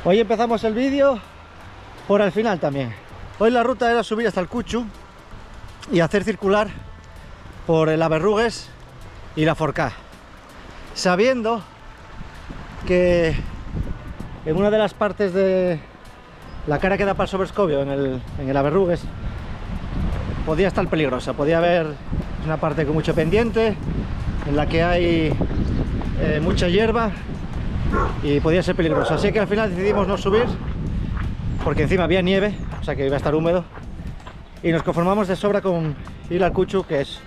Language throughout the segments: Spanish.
Hoy empezamos el vídeo por el final también. Hoy la ruta era subir hasta el Cuchu y hacer circular por el Aberrugues y la Forcá, sabiendo que en una de las partes de la cara que da para el Sobrescobio, en el Aberrugues, podía estar peligrosa, podía haber una parte con mucho pendiente, en la que hay mucha hierba y podía ser peligroso, así que al final decidimos no subir porque encima había nieve, o sea que iba a estar húmedo, y nos conformamos de sobra con ir al Cuchu, que es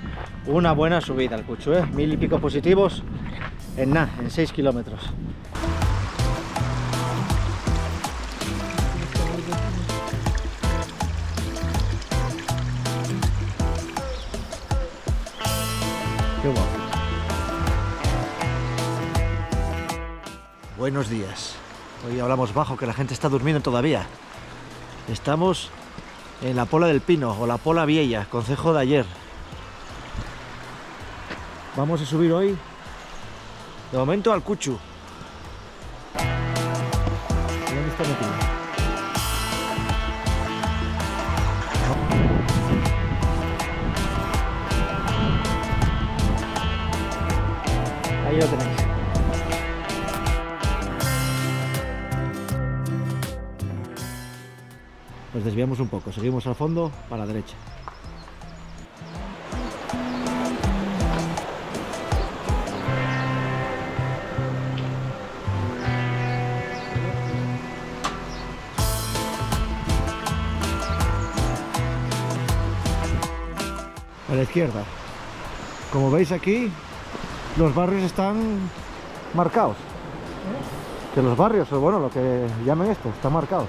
una buena subida al Cuchu, 1000 y pico positivos en nada, en 6 kilómetros. Qué guapo. Buenos días. Hoy hablamos bajo, que la gente está durmiendo todavía. Estamos en la Pola del Pino, o la Pola Vieja, concejo de Aller. Vamos a subir hoy, de momento, al Cuchu. ¿Dónde está metido? Ahí lo tenéis. Nos desviamos un poco, seguimos al fondo para la derecha. A la izquierda. Como veis aquí, los barrios están marcados. Que los barrios, o bueno, lo que llamen esto, están marcados.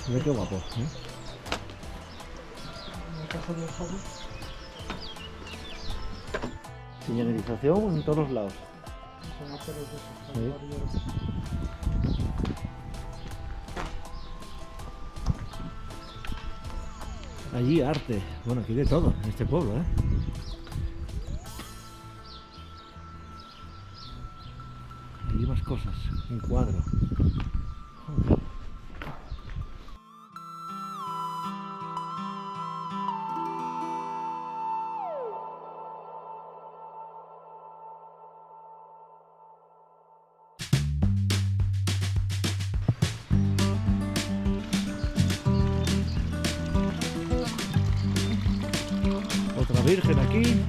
Mira qué guapo, ¿eh? Señalización en todos los lados. Sí. Allí arte, bueno, aquí de todo en este pueblo, Allí más cosas, un cuadro. Joder. Otra virgen aquí.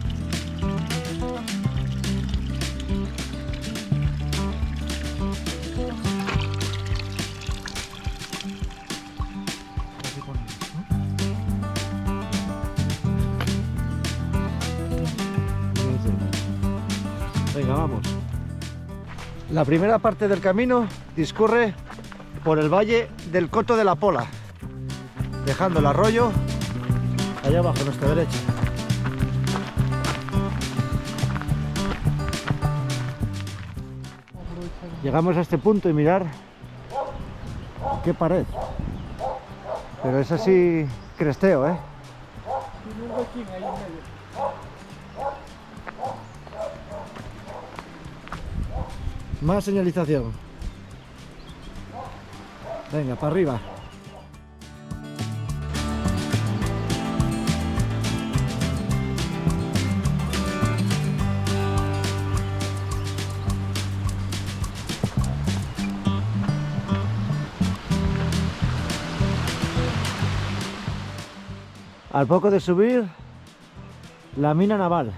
Venga, vamos. La primera parte del camino discurre por el valle del Coto de la Pola, dejando el arroyo allá abajo a nuestra derecha. Llegamos a este punto y mirar qué pared, pero es así cresteo, Más señalización. Venga, para arriba. Al poco de subir, la mina naval.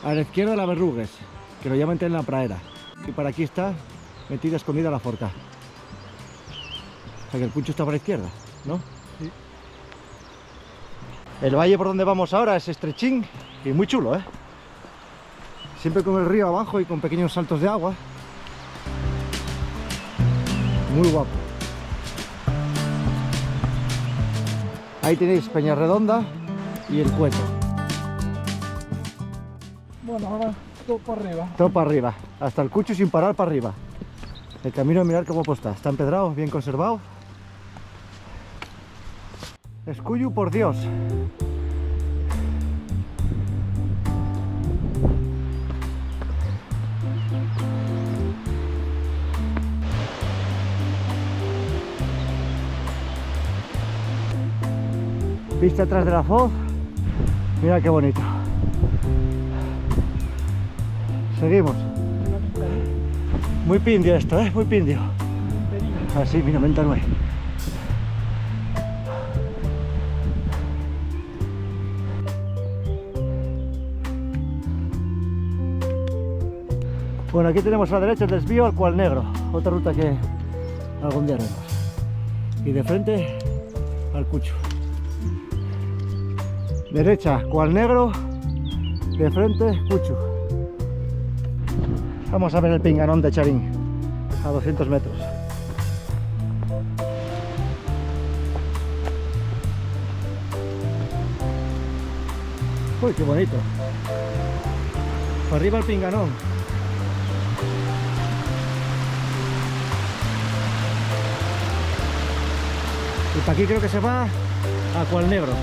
A la izquierda la Aberrugues, que lo llaman en la pradera. Y para aquí está metida, escondida la Forcá. O sea que el Cuchu está para la izquierda, ¿no? Sí. El valle por donde vamos ahora es estrechín y muy chulo, Siempre con el río abajo y con pequeños saltos de agua. Muy guapo. Ahí tenéis Peñarredonda y el Cueto. Bueno, ahora todo para arriba. Todo para arriba, hasta el Cuchu sin parar para arriba. El camino, mirad cómo está empedrado, bien conservado. Escuyu, por Dios. Vista atrás de la foz, mira qué bonito. Seguimos. Muy pindio esto, muy pindio. Así, mira, menta nueve. Bueno, aquí tenemos a la derecha el desvío al Cual Negro, otra ruta que algún día haremos. Y de frente al Cuchu. Derecha, Cual Negro, de frente, Cuchu. Vamos a ver el pinganón de Charín, a 200 metros. Uy, qué bonito. Para arriba el pinganón. Y para aquí creo que se va a Cual Negro.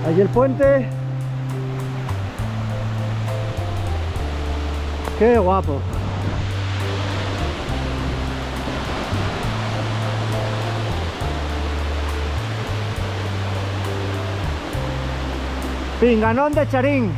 Allí el puente. ¡Qué guapo! Pinganón de Charín.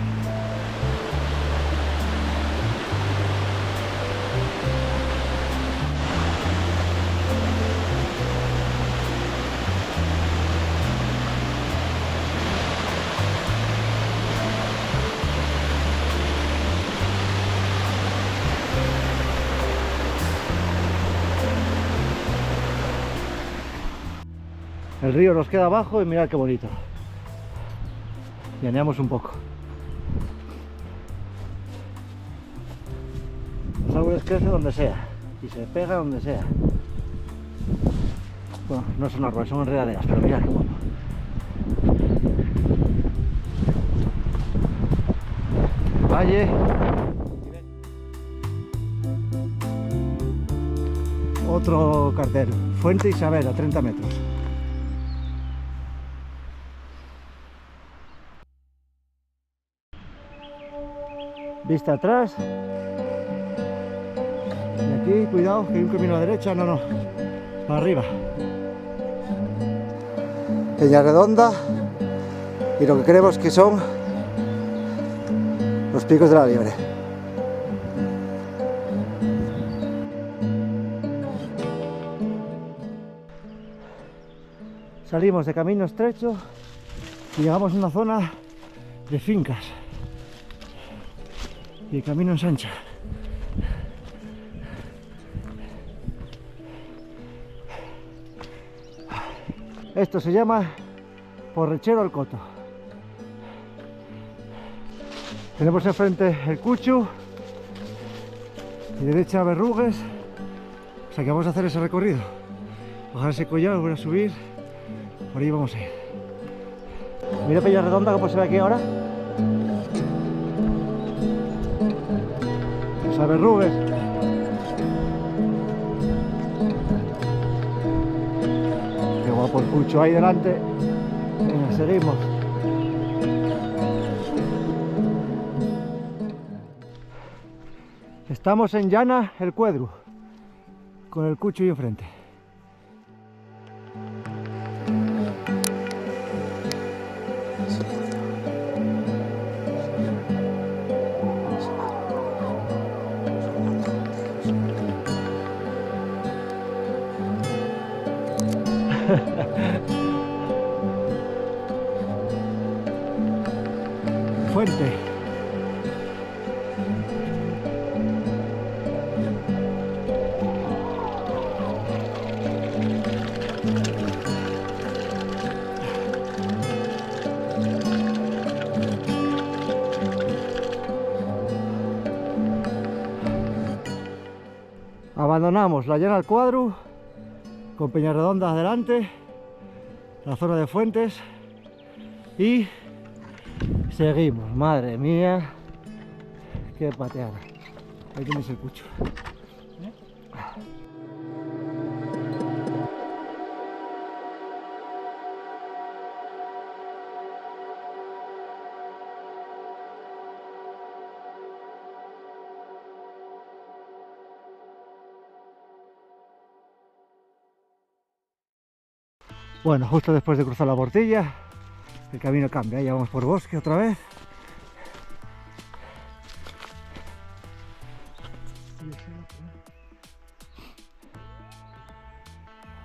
El río nos queda abajo y mirad qué bonito. Llaneamos un poco. Los árboles crecen donde sea y se pegan donde sea. Bueno, no son árboles, son enredaderas, pero mirad qué guapo. Valle. Otro cartel. Fuente Isabel a 30 metros. Vista atrás. Y aquí, cuidado, que hay un camino a la derecha. No, para arriba. Peñarredonda. Y lo que creemos que son los Picos de la Liebre. Salimos de camino estrecho y llegamos a una zona de fincas. Y el camino ensancha. Esto se llama Porrechero al Coto. Tenemos enfrente el Cuchu y derecha Berrugues. O sea que vamos a hacer ese recorrido. Bajar ese collar, voy a subir. Por ahí vamos a ir. Mira Peñarredonda como se ve aquí ahora. A Berrugues. Qué guapo el Cucho ahí delante. Venga, seguimos. Estamos en Llana el Cuedru, con el Cucho ahí enfrente. Fuente. Abandonamos la Llana al Cuadru con Peñarredonda adelante, la zona de Fuentes, y Seguimos, madre mía. Qué pateada. Ahí tenéis el Cucho. Bueno, justo después de cruzar la Portilla, el camino cambia, ya vamos por bosque otra vez.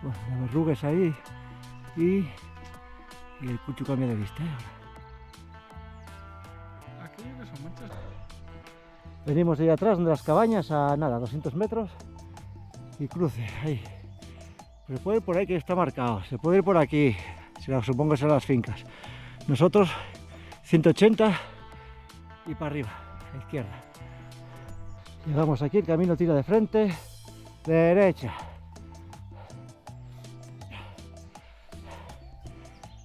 Bueno, las verrugas ahí y el Cucho cambia de vista. Aquello que son manchas. Venimos de ahí atrás, de las cabañas, a nada, 200 metros y cruce, ahí. Se puede ir por ahí que está marcado, se puede ir por aquí, supongo que son las fincas. Nosotros 180 y para arriba, a la izquierda. Llegamos aquí, el camino tira de frente, derecha.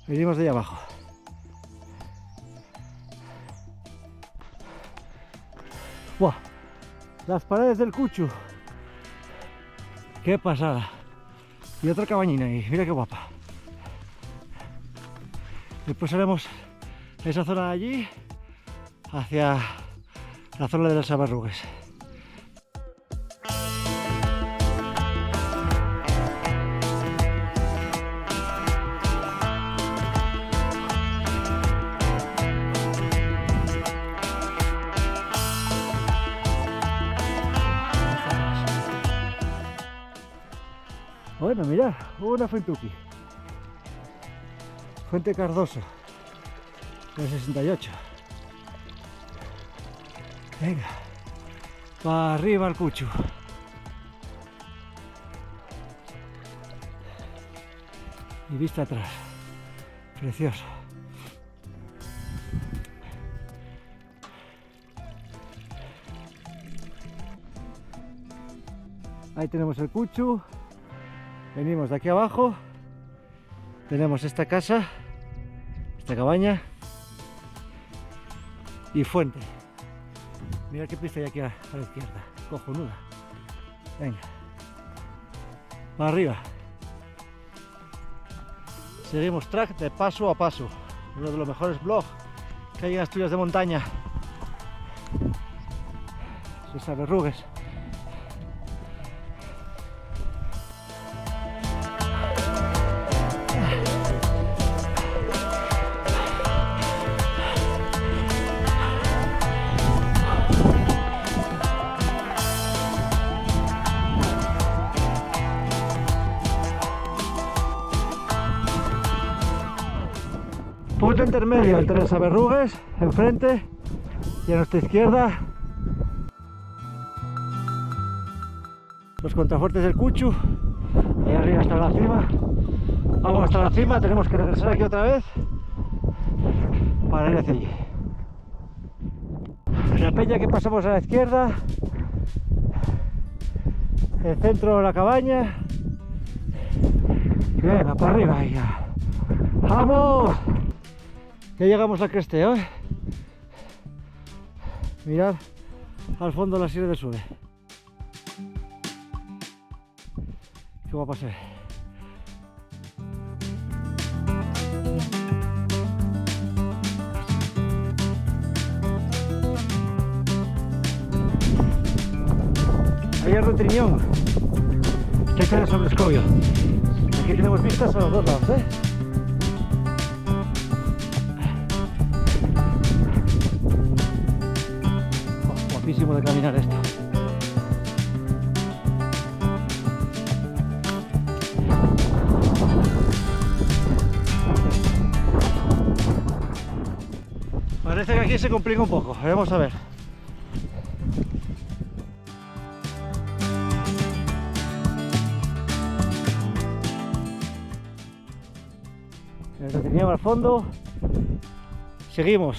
Venimos de ahí abajo. ¡Buah! Las paredes del Cucho. ¡Qué pasada! Y otra cabañina ahí, mira qué guapa. Después haremos esa zona de allí hacia la zona de las Aberrugues. Bueno, mirad, una fuentuki. Fuente Cardoso, del 68. Venga, para arriba el Cucho. Y vista atrás, precioso. Ahí tenemos el Cucho. Venimos de aquí abajo, tenemos esta casa, esta cabaña y fuente. Mira qué pista hay aquí a la izquierda, cojonuda. Venga, para arriba. Seguimos track de paso a paso, uno de los mejores blogs que hay en Asturias de montaña. Sus Aberrugues. Punto intermedio entre las Aberrugues, enfrente, y a nuestra izquierda los contrafuertes del Cucho. Ahí arriba hasta la cima. Vamos hasta la cima, tenemos que regresar aquí otra vez para ir hacia allí. La peña que pasamos a la izquierda, el centro de la cabaña. Venga, para arriba ahí ya. ¡Vamos! Ya llegamos al cresteo, ¿eh? Mirad al fondo la Sierra del Sule. Qué guapa se ve. Ahí es Retriñón, que queda sobre Escobio. Aquí tenemos vistas a los dos lados, ¿eh? Guapísimo de caminar esto. Parece que aquí se complica un poco, vamos a ver. El Retriñón al fondo. Seguimos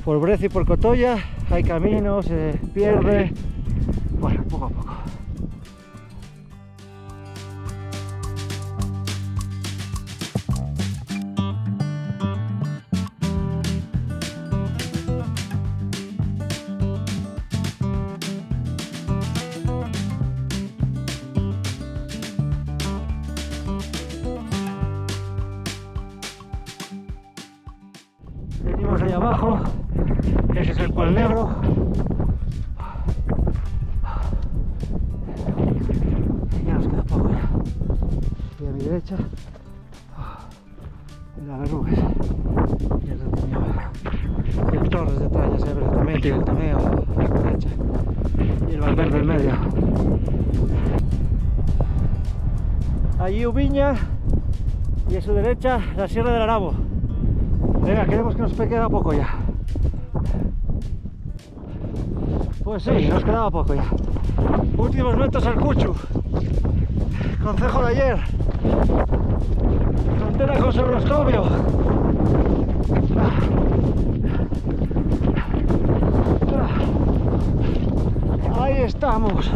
por Breza y por Cotolla, hay caminos, se pierde, bueno, poco a poco. abajo, ese es el Cuel Negro. Ya nos queda poco ya. Y a mi derecha, el Aberrugues y el Retiñón. Y el Torres detrás, ya se ve perfectamente, y el Toneo a la derecha. Y el Valverde en medio. Allí Ubiña y a su derecha la Sierra del Arabo. Venga, queremos que nos queda poco ya. Pues sí, nos quedaba poco ya. Últimos metros al Cuchu. Concejo de ayer. Frontera con Sobroscobio. Ahí estamos.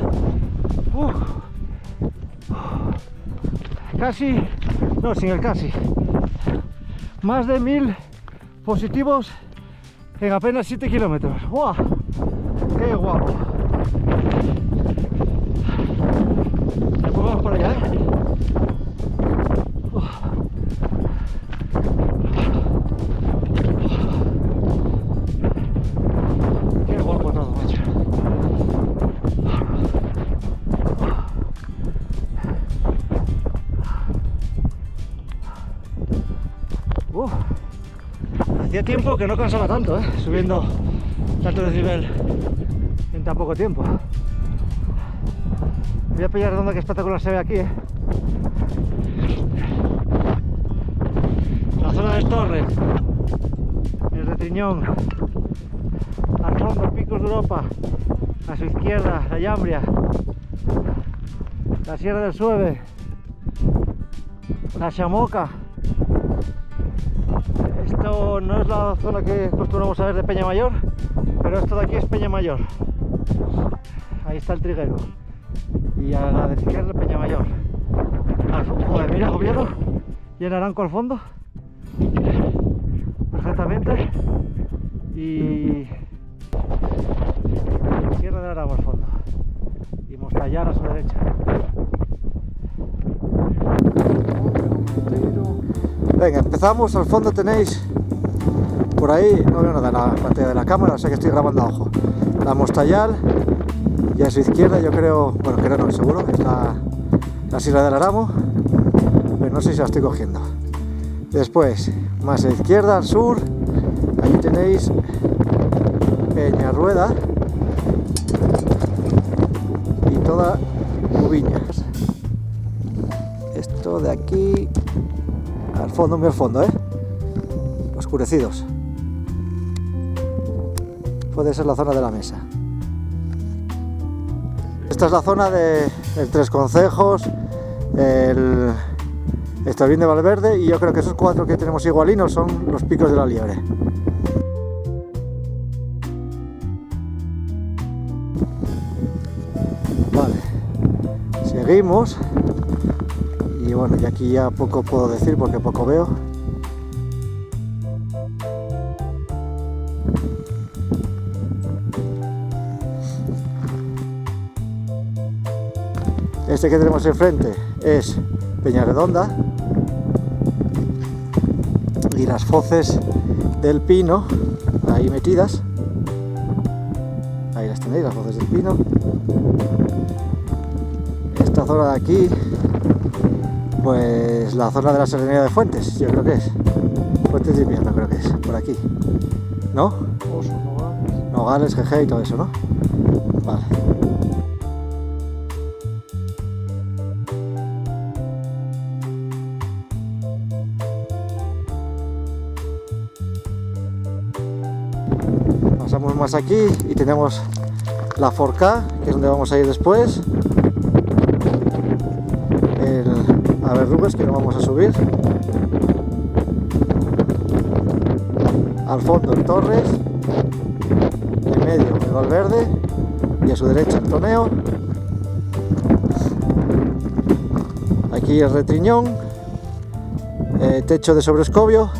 Casi, no, sin el casi. Más de 1000 positivos en apenas 7 kilómetros. ¡Guau! ¡Qué guapo! Pues vamos por allá, ¿eh? ¡Qué guapo todo, macho! Hacía tiempo que no cansaba tanto, subiendo tanto desnivel en tan poco tiempo. Voy a pillar redonda, que espectacular se ve aquí, La zona del Torres, el Retriñón, al fondo Picos de Europa, a su izquierda la Llambria, la Sierra del Sueve, la Chamoca. Esto no es la zona que acostumbramos a ver de Peñamayor, pero esto de aquí es Peñamayor. Ahí está el Triguero. Y a la de izquierda Peñamayor. Joder, mira Oviedo y el Naranco al fondo. Perfectamente. Y Sierra del Arabo al fondo. Y Mostallar a su derecha. Venga, empezamos. Al fondo tenéis, por ahí, no veo nada en la pantalla de la cámara, o sea que estoy grabando a ojo, la Mostallal, y a su izquierda yo creo, bueno, creo no, seguro, es la Sierra del Aramo, pero no sé si la estoy cogiendo. Después, más a la izquierda, al sur, ahí tenéis Peñarrueda y toda Ubiña. Esto de aquí al fondo, muy al fondo, oscurecidos. Puede ser la zona de la mesa. Esta es la zona de Tres Concejos, el Estoril de Valverde, y yo creo que esos 4 que tenemos igualinos son los Picos de la Liebre. Vale, seguimos. Y bueno, y aquí ya poco puedo decir porque poco veo. Este que tenemos enfrente es Peñarredonda y las Foces del Pino ahí metidas. Ahí las tenéis, las Foces del Pino. Esta zona de aquí, pues la zona de la Serranía de Fuentes, yo creo que es. Fuentes de Invierno creo que es, por aquí. ¿No? Oso, Nogales. Nogales, Jeje y todo eso, ¿no? Vale. Pasamos más aquí y tenemos la Forcá, que es donde vamos a ir después. El Aberrugues, que no vamos a subir. Al fondo el Torres, en medio el Valverde y a su derecha el Toneo. Aquí el Retriñón, techo de Sobrescobio.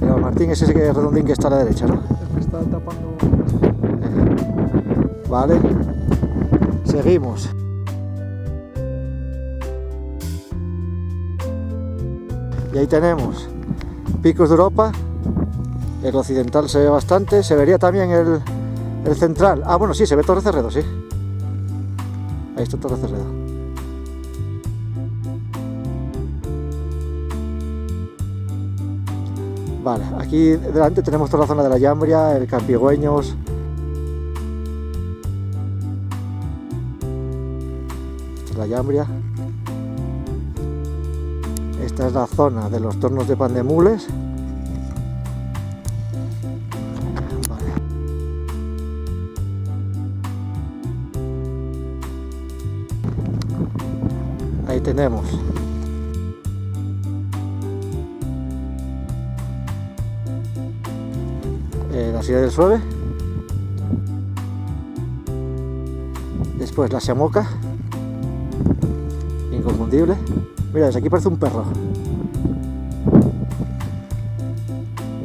El Martín es ese que es redondín que está a la derecha, ¿no? Me está tapando. Vale, seguimos. Y ahí tenemos Picos de Europa. El occidental se ve bastante, se vería también el central. Ah, bueno, sí, se ve Torre Cerredo, sí. Ahí está Torre Cerredo. Vale, aquí delante tenemos toda la zona de la Llambria, el Campigüeños. Esta es la Llambria. Esta es la zona de los tornos de Pandemules. Vale. Ahí tenemos la Silla del Sueve. Después la Xamoca, inconfundible. Mira, desde aquí parece un perro.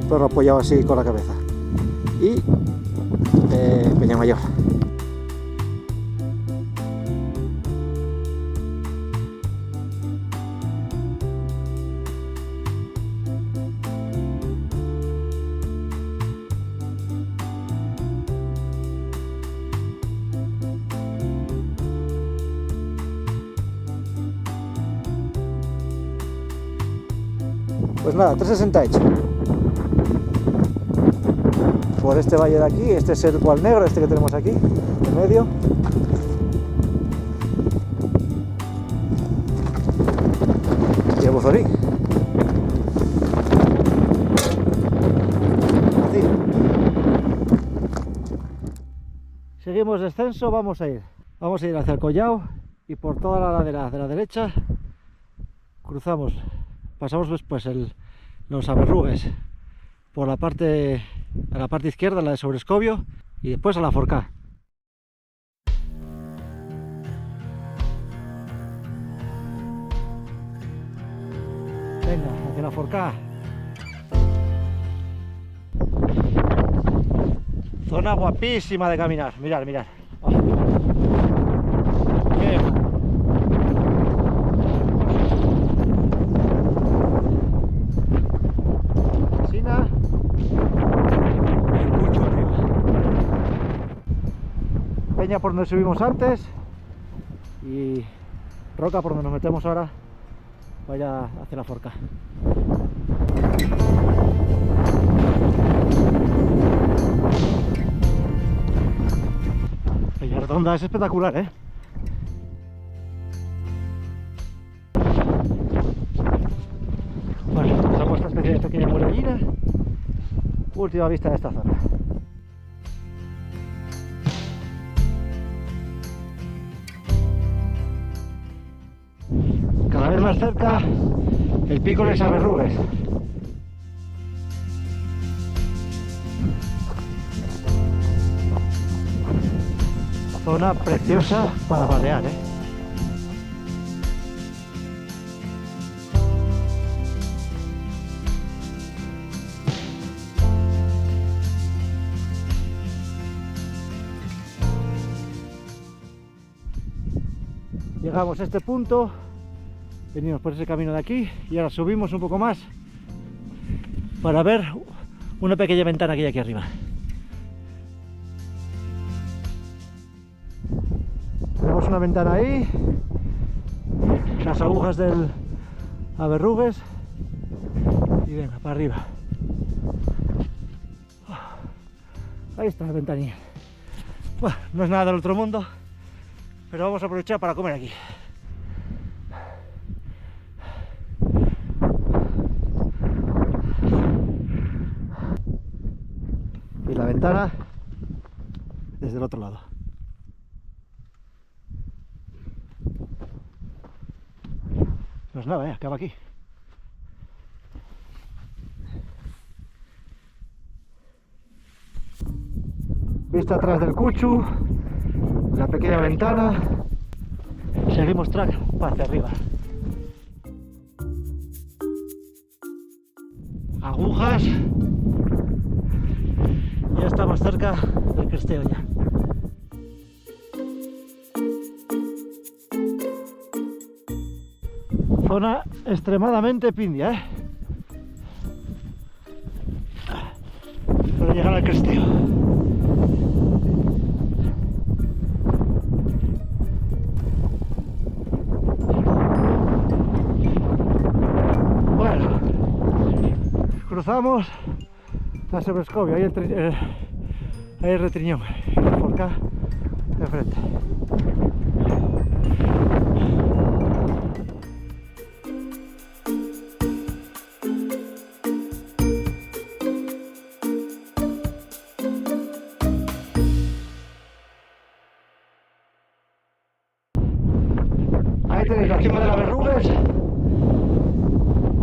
Un perro apoyado así con la cabeza. Y Peñamayor. Pues nada, 360 hecho. Por este valle de aquí, este es el Cual Negro, este que tenemos aquí, en medio. Y el Bozorín. Así. Seguimos descenso, vamos a ir hacia el Collao y por toda la ladera de la derecha cruzamos. Pasamos después los Aberrugues por a la parte izquierda, la de Sobrescobio, y después a la Forcá. Venga, hacia la Forcá. Zona guapísima de caminar. Mirad, mirad. Oh. Qué bueno. Peña por donde subimos antes y roca por donde nos metemos ahora, vaya hacia la Forcá. Peña Redonda es espectacular, ¿eh? Bueno, pasamos esta especie de pequeña murallina. Última vista de esta zona. Cada vez más cerca el pico de Aberrugues. Zona preciosa para pasear, ¿eh? Llegamos a este punto, venimos por ese camino de aquí y ahora subimos un poco más para ver una pequeña ventana que hay aquí arriba. Tenemos una ventana ahí, las agujas del Aberrugues y venga, para arriba. Ahí está la ventanilla. Bueno, no es nada del otro mundo, pero vamos a aprovechar para comer aquí. Y la ventana desde el otro lado. No es nada, acaba aquí. Vista atrás del Cuchu, la pequeña ventana, seguimos track para hacia arriba. Agujas, ya estamos cerca del Cresteo ya. Zona extremadamente pindia, ¿eh? para llegar al cresteo. Bueno, cruzamos a Sobrescobio, ahí el Retriñón, y la Forcá de frente. Ahí tenéis la cima de las Berrugues.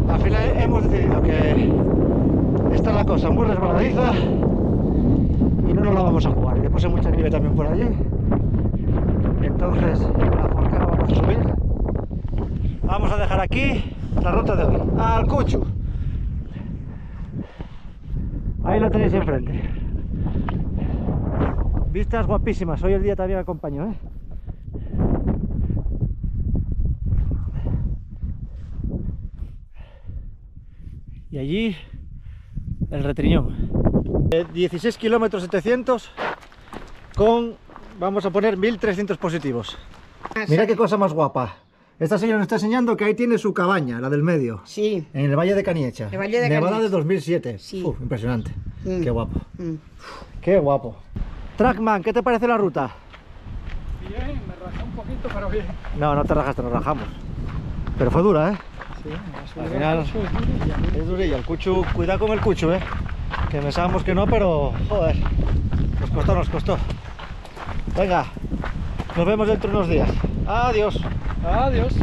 Al final hemos decidido que esta es la cosa muy resbaladiza y no nos la vamos a jugar. Y después hay mucha nieve también por allí. Entonces la Forcá la vamos a subir. Vamos a dejar aquí la ruta de hoy. Al Cuchu. Ahí lo tenéis enfrente. Vistas guapísimas. Hoy el día también me acompañó, ¿eh? Y allí el Retriñón. 16 kilómetros 700 con, vamos a poner 1300 positivos. Mira qué cosa más guapa. Esta señora nos está enseñando que ahí tiene su cabaña, la del medio. Sí. En el Valle de Caniecha. El Valle de Nevada Caniecha. de 2007. Sí. Impresionante. Qué guapo. Mm. Qué guapo. Trackman, ¿qué te parece la ruta? Bien, me rajé un poquito, pero bien. No, no te rajaste, nos rajamos. Pero fue dura, ¿eh? Sí, Al final es durilla. El Cuchu, cuidado con el Cuchu, que pensábamos que no, pero joder, nos costó. Venga, nos vemos dentro de unos días. Adiós. Adiós.